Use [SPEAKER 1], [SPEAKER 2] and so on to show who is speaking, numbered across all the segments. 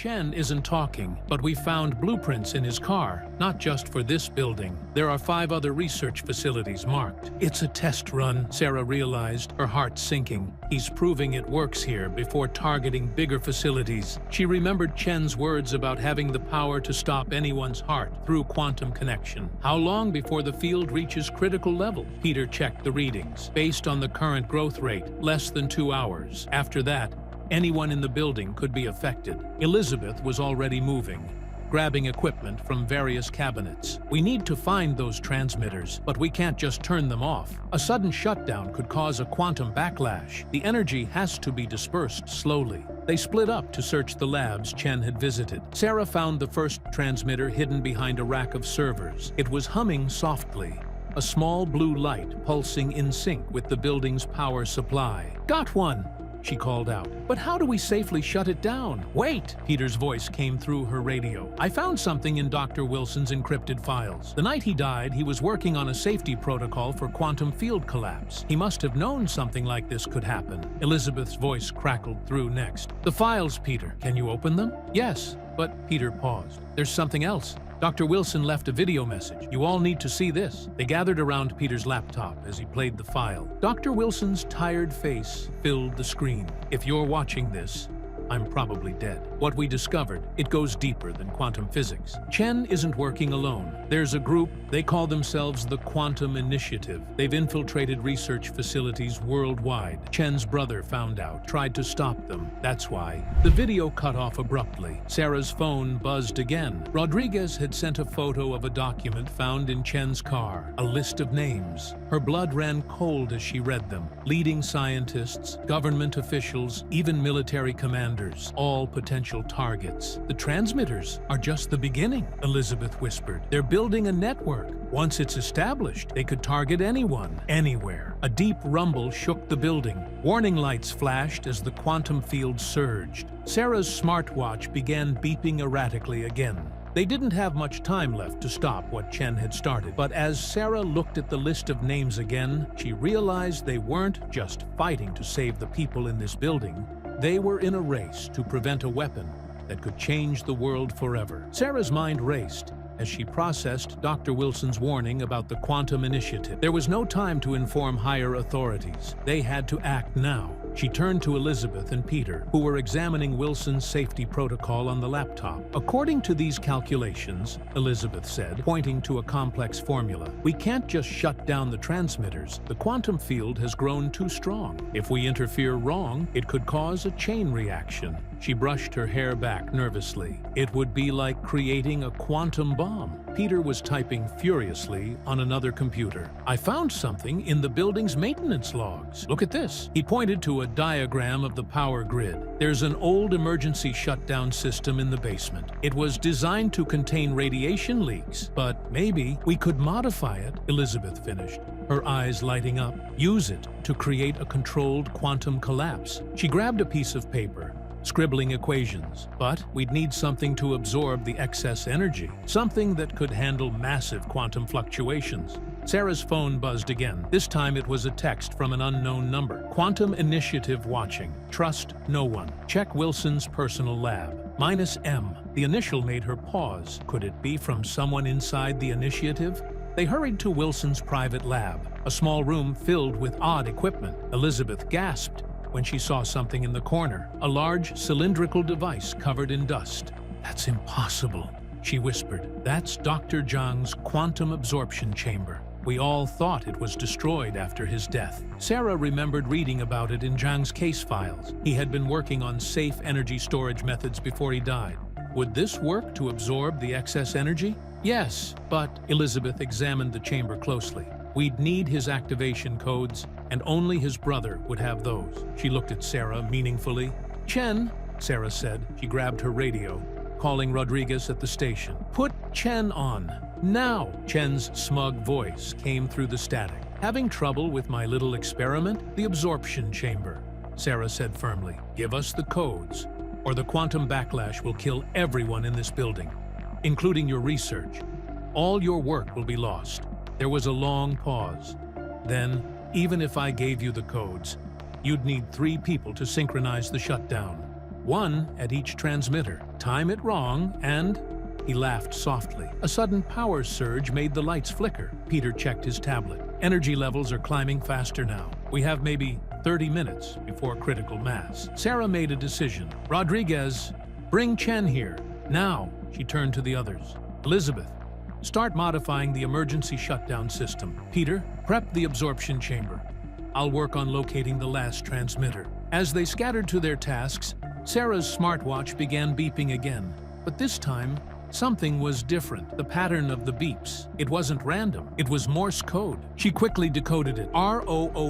[SPEAKER 1] Chen isn't talking, but we found blueprints in his car, not just for this building. There are 5 other research facilities marked. It's a test run, Sarah realized, her heart sinking. He's proving it works here before targeting bigger facilities. She remembered Chen's words about having the power to stop anyone's heart through quantum connection. How long before the field reaches critical level? Peter checked the readings. Based on the current growth rate, less than 2 hours. After that, anyone in the building could be affected. Elizabeth was already moving, grabbing equipment from various cabinets. We need to find those transmitters, but we can't just turn them off. A sudden shutdown could cause a quantum backlash. The energy has to be dispersed slowly. They split up to search the labs Chen had visited. Sarah found the first transmitter hidden behind a rack of servers. It was humming softly, a small blue light pulsing in sync with the building's power supply. "Got one!" she called out. "But how do we safely shut it down?" "Wait!" Peter's voice came through her radio. "I found something in Dr. Wilson's encrypted files. The night he died, he was working on a safety protocol for quantum field collapse. He must have known something like this could happen." Elizabeth's voice crackled through next. "The files, Peter. Can you open them?" "Yes." But Peter paused. "There's something else. Dr. Wilson left a video message. You all need to see this." They gathered around Peter's laptop as he played the file. Dr. Wilson's tired face filled the screen. "If you're watching this, I'm probably dead. What we discovered, it goes deeper than quantum physics. Chen isn't working alone. There's a group, they call themselves the Quantum Initiative. They've infiltrated research facilities worldwide. Chen's brother found out, tried to stop them. That's why." The video cut off abruptly. Sarah's phone buzzed again. Rodriguez had sent a photo of a document found in Chen's car, a list of names. Her blood ran cold as she read them. Leading scientists, government officials, even military commanders, all potential targets. "The transmitters are just the beginning," Elizabeth whispered. "They're building a network. Once it's established, they could target anyone, anywhere." A deep rumble shook the building. Warning lights flashed as the quantum field surged. Sarah's smartwatch began beeping erratically again. They didn't have much time left to stop what Chen had started, but as Sarah looked at the list of names again, she realized they weren't just fighting to save the people in this building. They were in a race to prevent a weapon that could change the world forever. Sarah's mind raced as she processed Dr. Wilson's warning about the Quantum Initiative. There was no time to inform higher authorities. They had to act now. She turned to Elizabeth and Peter, who were examining Wilson's safety protocol on the laptop. "According to these calculations," Elizabeth said, pointing to a complex formula, "we can't just shut down the transmitters. The quantum field has grown too strong. If we interfere wrong, it could cause a chain reaction." She brushed her hair back nervously. "It would be like creating a quantum bomb." Peter was typing furiously on another computer. "I found something in the building's maintenance logs. Look at this." He pointed to a diagram of the power grid. "There's an old emergency shutdown system in the basement. It was designed to contain radiation leaks, but maybe we could modify it," Elizabeth finished, her eyes lighting up. "Use it to create a controlled quantum collapse." She grabbed a piece of paper, scribbling equations. "But we'd need something to absorb the excess energy, something that could handle massive quantum fluctuations." Sarah's phone buzzed again. This time it was a text from an unknown number. "Quantum Initiative watching. Trust no one. Check Wilson's personal lab. -M. The initial made her pause. Could it be from someone inside the initiative? They hurried to Wilson's private lab, a small room filled with odd equipment. Elizabeth gasped when she saw something in the corner, a large cylindrical device covered in dust. "That's impossible," she whispered. "That's Dr. Zhang's quantum absorption chamber. We all thought it was destroyed after his death." Sarah remembered reading about it in Zhang's case files. He had been working on safe energy storage methods before he died. Would this work to absorb the excess energy? Yes, but Elizabeth examined the chamber closely. We'd need his activation codes, and only his brother would have those. She looked at Sarah meaningfully. "Chen," Sarah said. She grabbed her radio, calling Rodriguez at the station. "Put Chen on. Now!" Chen's smug voice came through the static. "Having trouble with my little experiment? The absorption chamber," Sarah said firmly. "Give us the codes, or the quantum backlash will kill everyone in this building, including your research. All your work will be lost." There was a long pause. "Then, even if I gave you the codes, you'd need 3 people to synchronize the shutdown. 1 at each transmitter. time it wrong, and he laughed softly. A sudden power surge made the lights flicker. Peter checked his tablet. Energy levels are climbing faster now. We have maybe 30 minutes before critical mass. Sarah made a decision. Rodriguez, bring Chen here. Now, she turned to the others. Elizabeth, start modifying the emergency shutdown system. Peter, prep the absorption chamber. I'll work on locating the last transmitter. As they scattered to their tasks, Sarah's smartwatch began beeping again. But this time, something was different. The pattern of the beeps. It wasn't random. It was Morse code. She quickly decoded it. ROOFACCESS.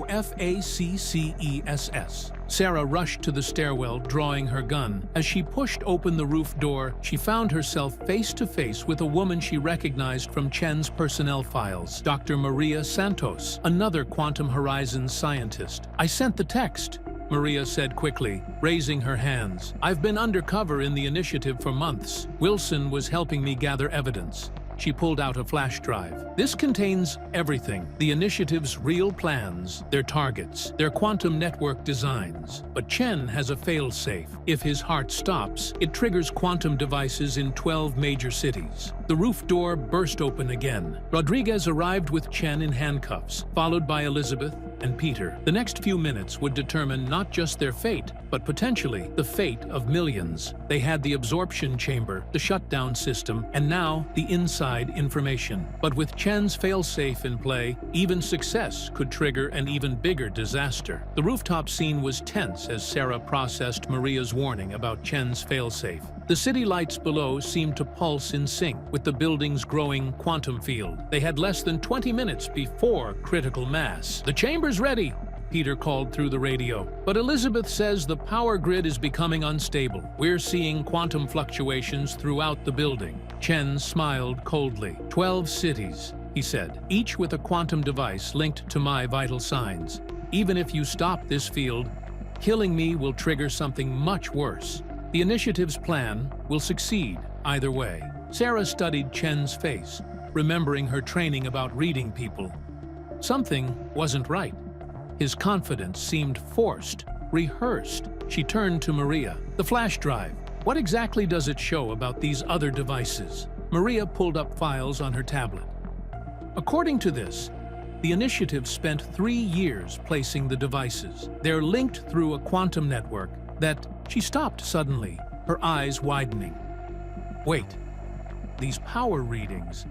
[SPEAKER 1] Sarah rushed to the stairwell, drawing her gun. As she pushed open the roof door, she found herself face to face with a woman she recognized from Chen's personnel files, Dr. Maria Santos, another Quantum Horizons scientist. I sent the text, Maria said quickly, raising her hands. I've been undercover in the initiative for months. Wilson was helping me gather evidence. She pulled out a flash drive. This contains everything. The initiative's real plans, their targets, their quantum network designs. But Chen has a fail-safe. If his heart stops, it triggers quantum devices in 12 major cities. The roof door burst open again. Rodriguez arrived with Chen in handcuffs, followed by Elizabeth and Peter. The next few minutes would determine not just their fate, but potentially the fate of millions. They had the absorption chamber, the shutdown system, and now the inside information. But with Chen's failsafe in play, even success could trigger an even bigger disaster. The rooftop scene was tense as Sarah processed Maria's warning about Chen's failsafe. The city lights below seemed to pulse in sync with the building's growing quantum field. They had less than 20 minutes before critical mass. The chamber's ready, Peter called through the radio. But Elizabeth says the power grid is becoming unstable. We're seeing quantum fluctuations throughout the building. Chen smiled coldly. 12 cities, he said, each with a quantum device linked to my vital signs. Even if you stop this field, killing me will trigger something much worse. The initiative's plan will succeed either way. Sarah studied Chen's face, remembering her training about reading people. Something wasn't right. His confidence seemed forced, rehearsed. She turned to Maria. The flash drive. What exactly does it show about these other devices? Maria pulled up files on her tablet. According to this, the initiative spent 3 years placing the devices. They're linked through a quantum network that... She stopped suddenly, her eyes widening. Wait, these power readings,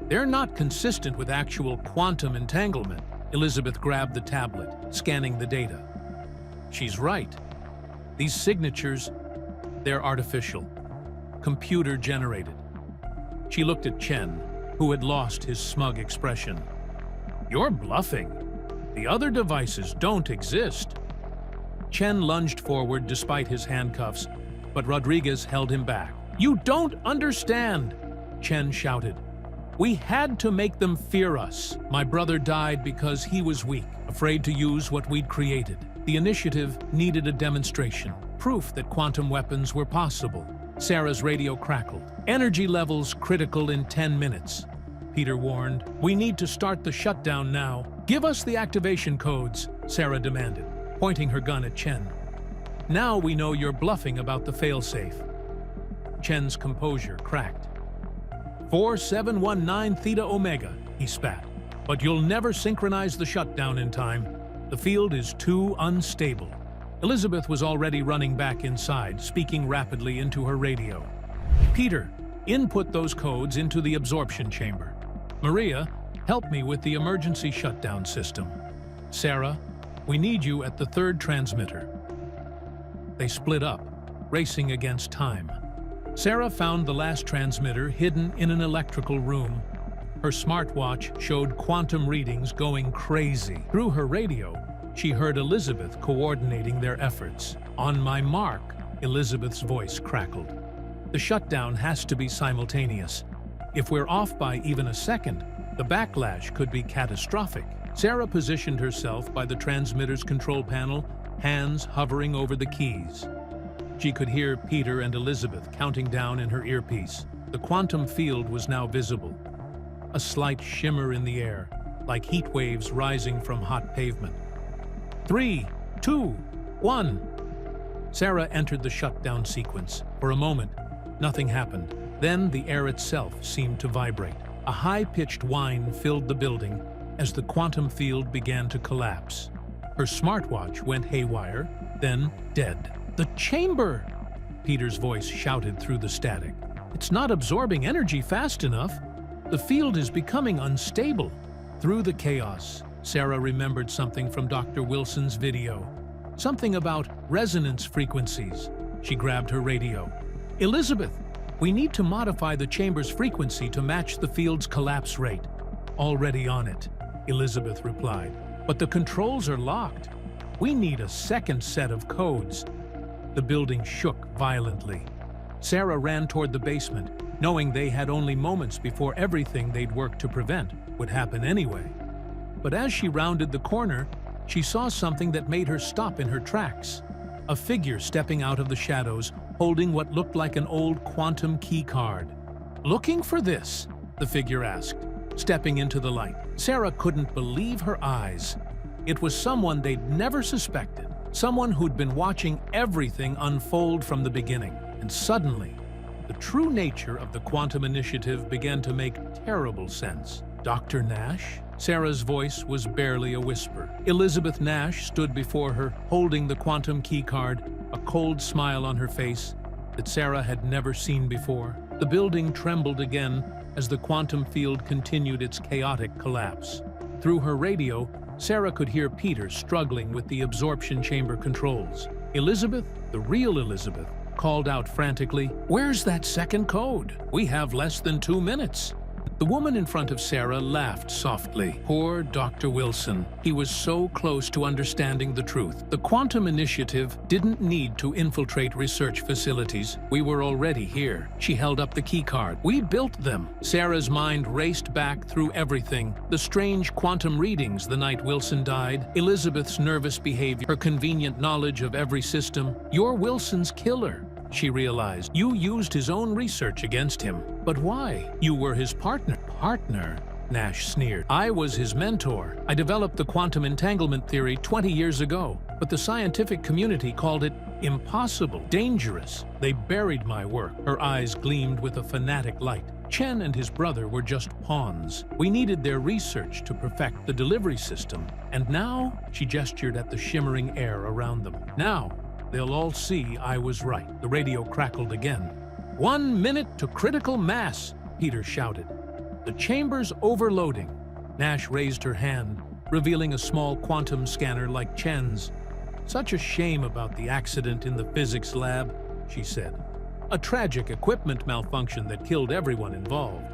[SPEAKER 1] they're not consistent with actual quantum entanglement. Elizabeth grabbed the tablet, scanning the data. She's right. These signatures, they're artificial, computer-generated. She looked at Chen, who had lost his smug expression. You're bluffing. The other devices don't exist. Chen lunged forward despite his handcuffs, but Rodriguez held him back. You don't understand, Chen shouted. We had to make them fear us. My brother died because he was weak, afraid to use what we'd created. The initiative needed a demonstration, proof that quantum weapons were possible. Sarah's radio crackled. Energy levels critical in 10 minutes. Peter warned. We need to start the shutdown now. Give us the activation codes, Sarah demanded, pointing her gun at Chen. Now we know you're bluffing about the failsafe. Chen's composure cracked. 4719 Theta Omega, he spat. But you'll never synchronize the shutdown in time. The field is too unstable. Elizabeth was already running back inside, speaking rapidly into her radio. Peter, input those codes into the absorption chamber. Maria, help me with the emergency shutdown system. Sarah, we need you at the third transmitter. They split up, racing against time. Sarah found the last transmitter hidden in an electrical room. Her smartwatch showed quantum readings going crazy. Through her radio, she heard Elizabeth coordinating their efforts. On my mark, Elizabeth's voice crackled. The shutdown has to be simultaneous. If we're off by even a second, the backlash could be catastrophic. Sarah positioned herself by the transmitter's control panel, hands hovering over the keys. She could hear Peter and Elizabeth counting down in her earpiece. The quantum field was now visible. A slight shimmer in the air, like heat waves rising from hot pavement. 3, 2, 1. Sarah entered the shutdown sequence. For a moment, Nothing happened. Then the air itself seemed to vibrate. A high-pitched whine filled the building as the quantum field began to collapse. Her smartwatch went haywire, then dead. "The chamber!" Peter's voice shouted through the static. "It's not absorbing energy fast enough. The field is becoming unstable." Through the chaos, Sarah remembered something from Dr. Wilson's video. Something about resonance frequencies. She grabbed her radio. "Elizabeth, we need to modify the chamber's frequency to match the field's collapse rate." "Already on it," Elizabeth replied. "But the controls are locked. We need a second set of codes." The building shook violently. Sarah ran toward the basement, knowing they had only moments before everything they'd worked to prevent would happen anyway. But as she rounded the corner, she saw something that made her stop in her tracks. A figure stepping out of the shadows, holding what looked like an old quantum key card. "Looking for this?" the figure asked, stepping into the light. Sarah couldn't believe her eyes. It was someone they'd never suspected, someone who'd been watching everything unfold from the beginning. And suddenly, the true nature of the Quantum Initiative began to make terrible sense. "Dr. Nash?" Sarah's voice was barely a whisper. Elizabeth Nash stood before her, holding the quantum key card, a cold smile on her face that Sarah had never seen before. The building trembled again as the quantum field continued its chaotic collapse. Through her radio, Sarah could hear Peter struggling with the absorption chamber controls. Elizabeth, the real Elizabeth, called out frantically, "Where's that second code? We have less than 2 minutes." The woman in front of Sarah laughed softly. Poor Dr. Wilson. He was so close to understanding the truth. The Quantum Initiative didn't need to infiltrate research facilities. We were already here. She held up the key card. "We built them." Sarah's mind raced back through everything. The strange quantum readings the night Wilson died, Elizabeth's nervous behavior, her convenient knowledge of every system. "You're Wilson's killer," she realized. "You used his own research against him. But why? You were his partner." "Partner?" Nash sneered. "I was his mentor. I developed the quantum entanglement theory 20 years ago, but the scientific community called it impossible, dangerous. They buried my work." Her eyes gleamed with a fanatic light. "Chen and his brother were just pawns. We needed their research to perfect the delivery system. And now," she gestured at the shimmering air around them, "now, they'll all see I was right." The radio crackled again. "1 minute to critical mass," Peter shouted. "The chamber's overloading." Nash raised her hand, revealing a small quantum scanner like Chen's. "Such a shame about the accident in the physics lab," she said. "A tragic equipment malfunction that killed everyone involved.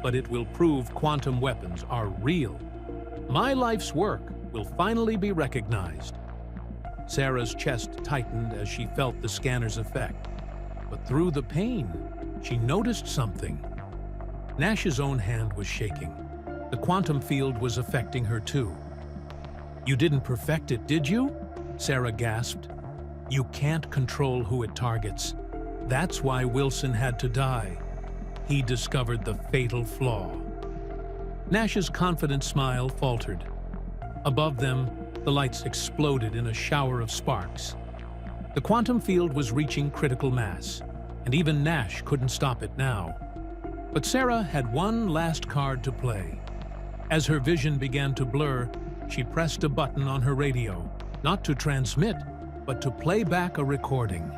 [SPEAKER 1] But it will prove quantum weapons are real. My life's work will finally be recognized." Sarah's chest tightened as she felt the scanner's effect. But through the pain, she noticed something. Nash's own hand was shaking. The quantum field was affecting her too. "You didn't perfect it, did you?" Sarah gasped. "You can't control who it targets. That's why Wilson had to die. He discovered the fatal flaw." Nash's confident smile faltered. Above them, the lights exploded in a shower of sparks. The quantum field was reaching critical mass, and even Nash couldn't stop it now. But Sarah had one last card to play. As her vision began to blur, she pressed a button on her radio, not to transmit, but to play back a recording.